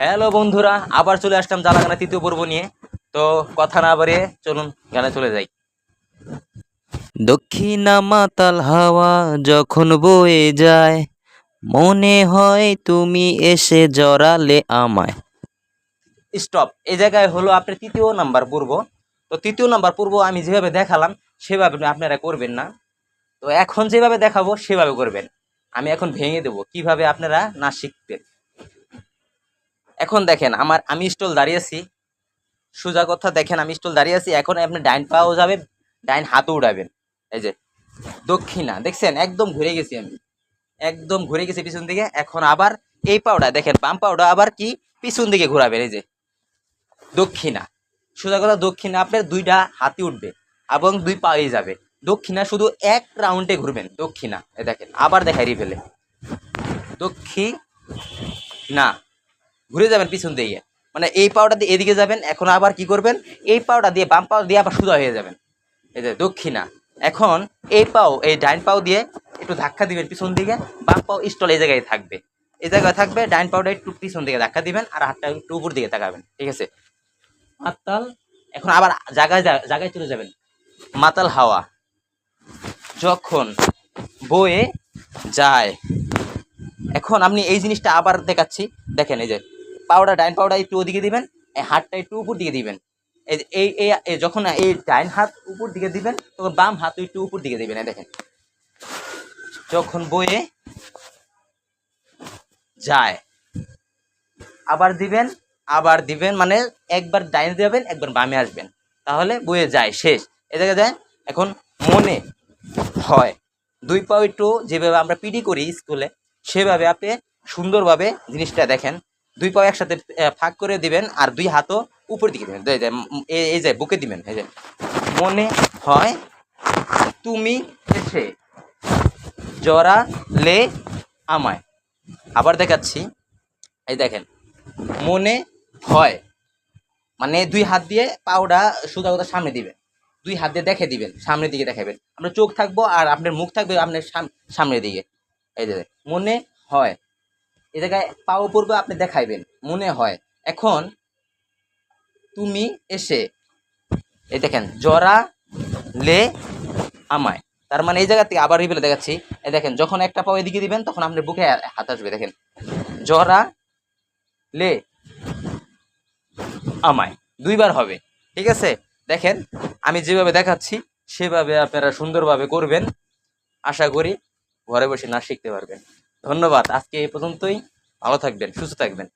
Hello বন্ধুরা, আবার চলে আসলাম জ্বালা গানা তৃতীয় পর্ব নিয়ে। তো কথা না বাড়িয়ে চলুন গানে চলে যাই। দক্ষিণা মাতাল হাওয়া যখন বয়ে যায়, মনে হয় তুমি এসে জড়ালে আমায়। স্টপ। এই জায়গায় হলো আপনার তৃতীয় নাম্বার পূর্ব। তো তৃতীয় নাম্বার পূর্ব আমি যেভাবে দেখালাম সেভাবে আপনারা করবেন না। তো এখন যেভাবে দেখাবো সেভাবে করবেন। আমি এখন ভেঙে দেবো কিভাবে আপনারা না শিখবেন। এখন দেখেন আমি স্টল দাঁড়িয়েছি, সোজা কথা দেখেন আমি স্টল দাঁড়িয়ে আছি। এখন আপনি ডাইন পাও যাবে, ডাইন হাতও উঠাবেন। এই যে দক্ষিণা দেখছেন, একদম ঘুরে গেছি আমি, একদম ঘুরে গেছি পিছন দিকে। এখন আবার এই পাওটা দেখেন, বাম পাওটা আবার কি পিছন দিকে ঘোরাবেন। এই যে দক্ষিণা, সোজা কথা দক্ষিণা আপনার দুইটা হাতি উঠবে এবং দুই পায়ে যাবে। দক্ষিণা শুধু এক রাউন্ডে ঘুরবেন দক্ষিণা। এই দেখেন আবার দেখাই রিভেলে, দক্ষিণা ঘুরে যাবেন পিছন দিকে, মানে এই পাওটা দিয়ে এদিকে যাবেন। এখন আবার কি করবেন, এই পাওটা দিয়ে বাম পাও দিয়ে আবার সোজা হয়ে যাবেন। এই যে দক্ষিণা। এখন এই পাও, এই ডাইন পাও দিয়ে একটু ধাক্কা দিবেন পিছন দিকে, বাম পাও স্টল এই জায়গায় থাকবে, এই জায়গায় থাকবে। ডাইন পাওটা একটু পিছন দিকে ধাক্কা দিবেন আর হাতটা একটু উপর দিকে তাকাবেন, ঠিক আছে। মাতাল। এখন আবার জায়গায় জায়গায় চলে যাবেন। মাতাল হাওয়া যখন বয়ে যায়। এখন আপনি এই জিনিসটা আবার দেখাচ্ছি, দেখেন এই যে পাউডার, ডাইন পাউডার একটু ওদিকে দিবেন, এই হাতটা একটু উপর দিকে দিবেন। এই যে এই যখন এই ডাইন হাত উপর দিকে দিবেন তখন বাম হাত একটু উপর দিকে দিবেন। এই দেখেন যখন বয়ে যায় আবার দিবেন, আবার দিবেন, মানে একবার ডাইনে যাবেন একবার বামে আসবেন, তাহলে বয়ে যায় শেষ। এ জায়গায় যায়। এখন মনে হয়, দুই পাও একটু যেভাবে আমরা পিডি করি স্কুলে সেভাবে আপনি সুন্দরভাবে জিনিসটা দেখেন। দুই পাও একসাথে ফাঁক করে দিবেন আর দুই হাতও উপর দিকে দিবেন। এই যে বুকে দিবেন। এই যে মনে হয় তুমি এসে জড়ালে আমায়। আবার দেখাচ্ছি, এই দেখেন মনে হয়, মানে দুই হাত দিয়ে পাওটা সোজা কথা সামনে দিবেন, দুই হাত দিয়ে দেখে দিবেন, সামনের দিকে দেখাবেন। আপনার চোখ থাকবো আর আপনার মুখ থাকবে আপনার সামনের দিকে। এই যে মনে হয়, এই জায়গায় পাও পড়বে, আপনি দেখাইবেন মনে হয়। এখন তুমি এসে, এই দেখেন জড়ালে আমায়, তার মানে এই জায়গা থেকে আবার রিভেলে দেখাচ্ছি। এই দেখেন যখন একটা পাও এদিকে দিবেন তখন আপনার বুকে হাত আসবে। দেখেন জড়ালে আমায় দুইবার হবে, ঠিক আছে। দেখেন আমি যেভাবে দেখাচ্ছি সেভাবে আপনারা সুন্দরভাবে করবেন। আশা করি ঘরে বসে নাচ শিখতে পারবেন। ধন্যবাদ, আজকে এই পর্যন্তই। ভালো থাকবেন, সুস্থ থাকবেন।